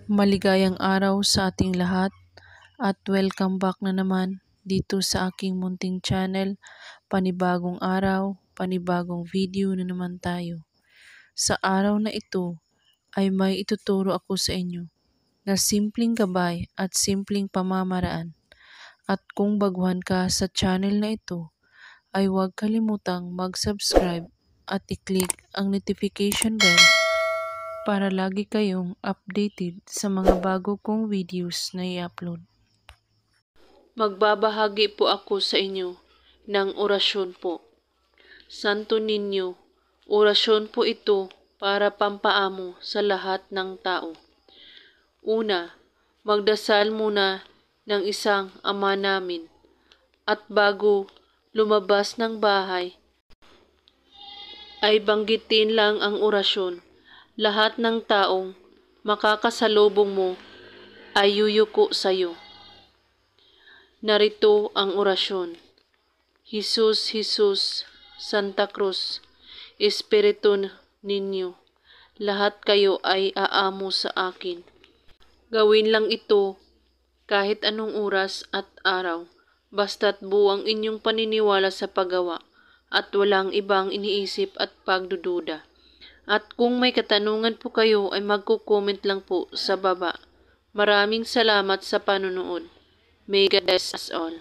Maligayang araw sa ating lahat at welcome back na naman dito sa aking munting channel. Panibagong araw, panibagong video na naman tayo. Sa araw na ito ay may ituturo ako sa inyo na simpleng gabay at simpleng pamamaraan. At kung baguhan ka sa channel na ito, ay huwag kalimutang mag-subscribe at i-click ang notification bell para lagi kayong updated sa mga bago kong videos na i-upload. Magbabahagi po ako sa inyo ng orasyon po. Santo Niño, orasyon po ito para pampaamo sa lahat ng tao. Una, magdasal muna ng isang Ama namin at bago lumabas ng bahay ay banggitin lang ang orasyon. Lahat ng taong makakasalubong mo ay yuyuko sa iyo. Narito ang orasyon. Jesus, Jesus, Santa Cruz, Espiritu Niño, lahat kayo ay aamo sa akin. Gawin lang ito kahit anong oras at araw, basta't buo ang inyong paniniwala sa paggawa at walang ibang iniisip at pagdududa. At kung may katanungan po kayo ay magko-comment lang po sa baba. Maraming salamat sa panonood. May God bless us all.